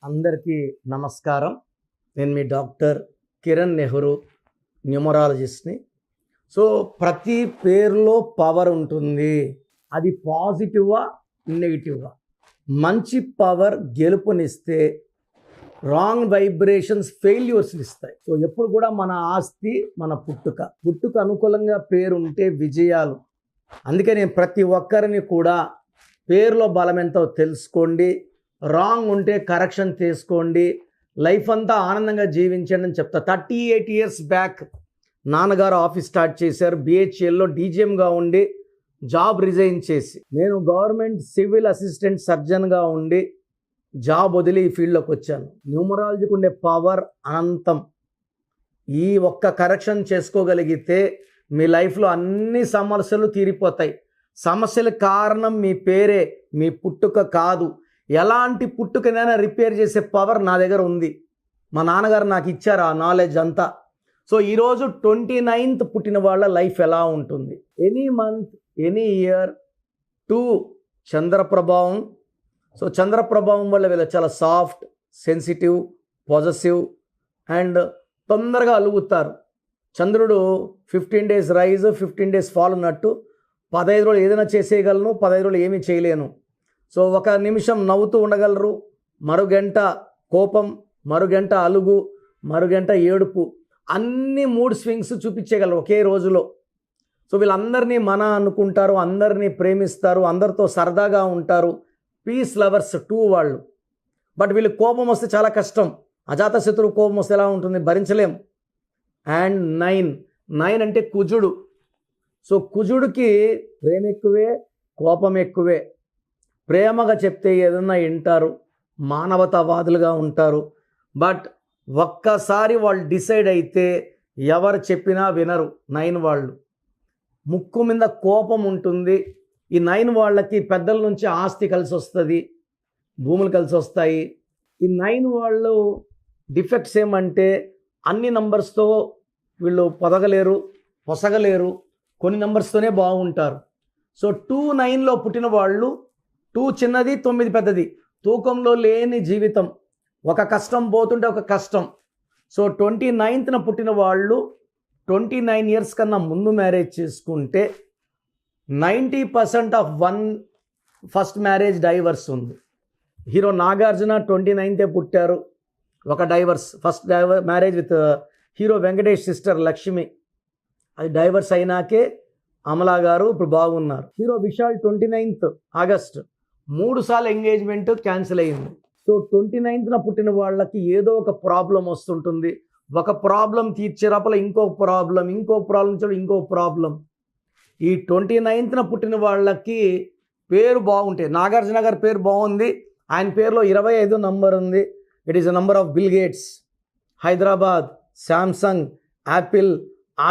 అందరికీ నమస్కారం. నేను మీ డాక్టర్ కిరణ్ నెహ్రూ, న్యూమరాలజిస్ట్ని. సో ప్రతి పేరులో పవర్ ఉంటుంది. అది పాజిటివా, నెగిటివా? మంచి పవర్ గెలుపునిస్తే, రాంగ్ వైబ్రేషన్స్ ఫెయిల్యూర్స్ని ఇస్తాయి. సో ఎప్పుడు కూడా మన ఆస్తి మన పుట్టుక అనుకూలంగా పేరు ఉంటే విజయాలు. అందుకే నేను ప్రతి ఒక్కరిని కూడా పేరులో బలం ఎంతో తెలుసుకోండి, రాంగ్ ఉంటే కరెక్షన్ తీసుకోండి, లైఫ్ అంతా ఆనందంగా జీవించండి అని చెప్తా. 38 years బ్యాక్ నాన్నగారు ఆఫీస్ స్టార్ట్ చేశారు. బిహెచ్ఎల్లో డీజీఎంగా ఉండి జాబ్ రిజైన్ చేసి, నేను గవర్నమెంట్ సివిల్ అసిస్టెంట్ సర్జన్గా ఉండి జాబ్ వదిలి ఈ ఫీల్డ్లోకి వచ్చాను. న్యూమరాలజీకి ఉండే పవర్ అనంతం. ఈ ఒక్క కరెక్షన్ చేసుకోగలిగితే మీ లైఫ్లో అన్ని సమస్యలు తీరిపోతాయి. సమస్యల కారణం మీ పేరే, మీ పుట్టుక కాదు. ఎలాంటి పుట్టుకనైనా రిపేర్ చేసే పవర్ నా దగ్గర ఉంది. మా నాన్నగారు నాకు ఇచ్చారు ఆ నాలెడ్జ్ అంతా. సో ఈరోజు 29th పుట్టిన వాళ్ళ లైఫ్ ఎలా ఉంటుంది? ఎనీ మంత్, ఎనీ ఇయర్ 2 చంద్ర ప్రభావం. సో చంద్ర ప్రభావం వల్ల వీళ్ళు చాలా సాఫ్ట్, సెన్సిటివ్, పాజిటివ్ అండ్ తొందరగా అలుగుతారు. చంద్రుడు 15 days రైజ్, 15 days ఫాల్ ఉన్నట్టు 15 రోజులు ఏదైనా చేసేయగలను, 15 రోజులు ఏమీ చేయలేను. సో ఒక నిమిషం నవ్వుతూ ఉండగలరు, మరుగంట కోపం, మరుగంట అలుగు, మరుగంట ఏడుపు, అన్ని మూడ్ స్వింగ్స్ చూపించగలరు ఒకే రోజులో. సో వీళ్ళందరినీ మన అనుకుంటారు, అందరినీ ప్రేమిస్తారు, అందరితో సరదాగా ఉంటారు. పీస్ లవర్స్ 2 వాళ్ళు. బట్ వీళ్ళు కోపం వస్తే చాలా కష్టం. అజాతశత్రువు కోపం వస్తే ఎలా ఉంటుంది? భరించలేం. అండ్ 9 అంటే కుజుడు. సో కుజుడికి ప్రేమ ఎక్కువే, కోపం ఎక్కువే. ప్రేమగా చెప్తే ఏదన్నా వింటారు, మానవతావాదులుగా ఉంటారు. బట్ ఒక్కసారి వాళ్ళు డిసైడ్ అయితే ఎవరు చెప్పినా వినరు. 9 వాళ్ళు. ముక్కు మీద కోపం ఉంటుంది. ఈ 9 వాళ్ళకి పెద్దల నుంచి ఆస్తి కలిసి వస్తుంది, భూములు కలిసి వస్తాయి. ఈ 9 వాళ్ళు డిఫెక్ట్స్ ఏమంటే అన్ని నంబర్స్తో వీళ్ళు పొసగలేరు, కొన్ని నంబర్స్తోనే బాగుంటారు. సో 2 9లో పుట్టిన వాళ్ళు, 2 చిన్నది, 9 పెద్దది, తూకంలో లేని జీవితం. ఒక కష్టం పోతుంటే ఒక కష్టం. సో 29th పుట్టిన వాళ్ళు 29 years కన్నా ముందు మ్యారేజ్ చేసుకుంటే 90% ఆఫ్ ఫస్ట్ మ్యారేజ్ డైవర్స్ ఉంది. హీరో నాగార్జున 29th పుట్టారు, ఒక divorce. First marriage with hero Venkatesh sister Lakshmi, అది డైవర్స్ అయినాకే అమలా గారు ఇప్పుడు బాగున్నారు. హీరో విశాల్ 29th ఆగస్ట్ 3 సార్లు ఎంగేజ్మెంట్ క్యాన్సిల్ అయ్యింది. సో 29th పుట్టిన వాళ్ళకి ఏదో ఒక ప్రాబ్లం వస్తుంటుంది. ఒక ప్రాబ్లం తీర్చే లోపల ఇంకో ప్రాబ్లం ఇంకో ప్రాబ్లం. ఈ 29th పుట్టిన వాళ్ళకి పేరు బాగుంటాయి. నాగార్జున గారి పేరు బాగుంది, ఆయన పేరులో 25 నంబర్ ఉంది. It is a number of Bill Gates, Hyderabad, Samsung, Apple,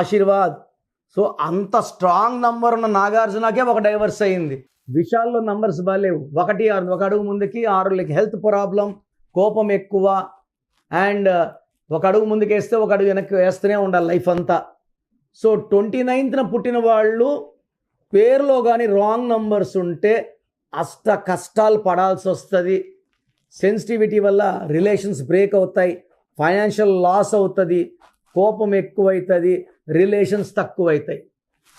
Aashirvaad. So అంత స్ట్రాంగ్ నంబర్ ఉన్న నాగార్జునకే ఒక డైవర్స్ అయింది. విశాల్లో నంబర్స్ బాగాలేవు. 1 6, ఒక అడుగు ముందుకి 6, హెల్త్ ప్రాబ్లం, కోపం ఎక్కువ అండ్ ఒక అడుగు ముందుకు వేస్తే ఒక అడుగు వెనక్కి వేస్తూనే ఉండాలి లైఫ్ అంతా. సో 29th పుట్టిన వాళ్ళు పేరులో కానీ రాంగ్ నంబర్స్ ఉంటే అష్ట కష్టాలు పడాల్సి వస్తుంది. సెన్సిటివిటీ వల్ల రిలేషన్స్ బ్రేక్ అవుతాయి, ఫైనాన్షియల్ లాస్ అవుతుంది, కోపం ఎక్కువవుతుంది, రిలేషన్స్ తక్కువవుతాయి.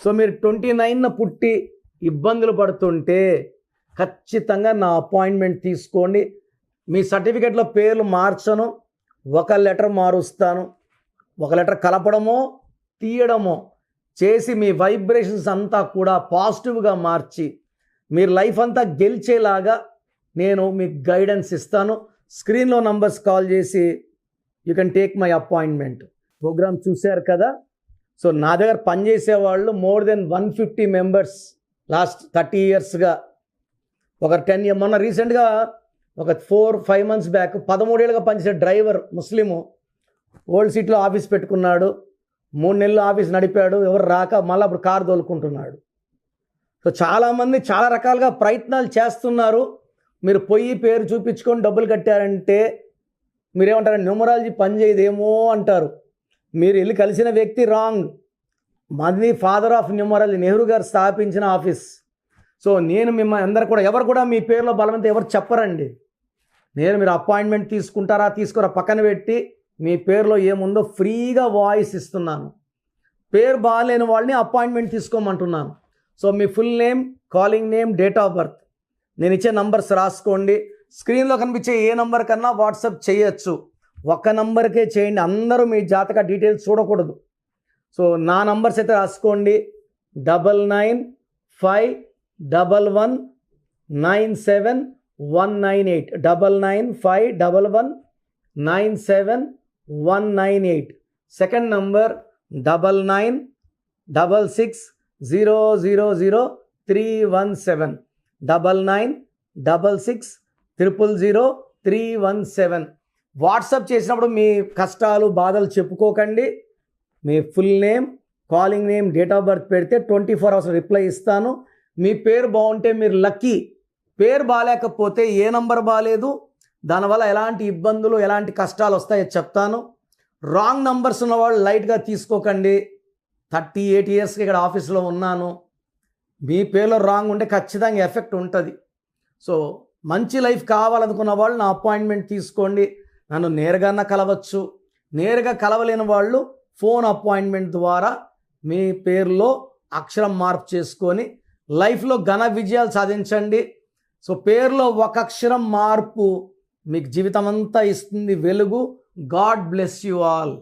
సో మీరు 29th పుట్టి ఇబ్బందులు పడుతుంటే ఖచ్చితంగా నా అపాయింట్మెంట్ తీసుకోండి. మీ సర్టిఫికెట్లో పేర్లు మార్చను, ఒక లెటర్ మారుస్తాను. ఒక లెటర్ కలపడమో తీయడమో చేసి మీ వైబ్రేషన్స్ అంతా కూడా పాజిటివ్గా మార్చి మీరు లైఫ్ అంతా గెలిచేలాగా నేను మీకు గైడెన్స్ ఇస్తాను. స్క్రీన్లో నంబర్స్ కాల్ చేసి you can take my appointment. Programme చూశారు కదా. సో నా దగ్గర పనిచేసే వాళ్ళు మోర్ దెన్ 150 members లాస్ట్ 30 yearsగా. ఒక 10 years మొన్న రీసెంట్గా ఒక 4-5 months బ్యాక్ 13 ఏళ్ళుగా పనిచేసే డ్రైవర్ ముస్లిము ఓల్డ్ సిటీలో ఆఫీస్ పెట్టుకున్నాడు. 3 నెలలు ఆఫీస్ నడిపాడు, ఎవరు రాక మళ్ళీ అప్పుడు కారు తోలుకుంటున్నాడు. సో చాలామంది చాలా రకాలుగా ప్రయత్నాలు చేస్తున్నారు. మీరు పోయి పేరు చూపించుకొని డబ్బులు కట్టారంటే మీరేమంటారు? న్యూమరాలజీ పనిచేయదేమో అంటారు. మీరు వెళ్ళి కలిసిన వ్యక్తి రాంగ్. మాది ఫాదర్ ఆఫ్ న్యూమరాలజీ, నెహ్రూ గారు స్థాపించిన ఆఫీస్. సో నేను మిమ్మల్ని అందరు కూడా ఎవరు కూడా మీ పేరులో బలవంతం ఎవరు చెప్పరండి. మీరు అపాయింట్మెంట్ తీసుకుంటారా తీసుకోరా పక్కన పెట్టి మీ పేరులో ఏముందో ఫ్రీగా వాయిస్ ఇస్తున్నాను. పేరు బాగాలేని వాళ్ళని అపాయింట్మెంట్ తీసుకోమంటున్నాను. సో మీ full name, calling name, date of birth, నేను ఇచ్చే నంబర్స్ రాసుకోండి. స్క్రీన్లో కనిపించే ఏ నంబర్ కన్నా వాట్సాప్ చేయొచ్చు. ఒక్క నంబర్కే చేయండి, అందరూ మీ జాతక డీటెయిల్స్ చూడకూడదు. సో నా నంబర్స్ అయితే రాసుకోండి. 9951197198 9951197198. Second number 9966000317 9966000317. వాట్సాప్ చేసినప్పుడు మీ కష్టాలు బాధలు చెప్పుకోకండి. మీ full name, calling name, date of birth పెడితే 24 hours రిప్లై ఇస్తాను. మీ పేరు బాగుంటే మీరు లక్కీ. పేరు బాగాలేకపోతే ఏ నంబర్ బాగాలేదు, దానివల్ల ఎలాంటి ఇబ్బందులు ఎలాంటి కష్టాలు వస్తాయో చెప్తాను. రాంగ్ నంబర్స్ ఉన్నవాళ్ళు లైట్గా తీసుకోకండి. 38 yearsకి ఇక్కడ ఆఫీస్లో ఉన్నాను. మీ పేరులో రాంగ్ ఉంటే ఖచ్చితంగా ఎఫెక్ట్ ఉంటుంది. సో మంచి లైఫ్ కావాలనుకున్న వాళ్ళు నా అపాయింట్మెంట్ తీసుకోండి. నన్ను నేరుగా కలవచ్చు. నేరుగా కలవలేని వాళ్ళు ఫోన్ అపాయింట్మెంట్ ద్వారా మీ పేరులో అక్షరం మార్పు చేసుకొని లైఫ్లో ఘన విజయాలు సాధించండి. సో పేరులో ఒక అక్షరం మార్పు మీకు జీవితం అంతా ఇస్తుంది వెలుగు. God bless you all.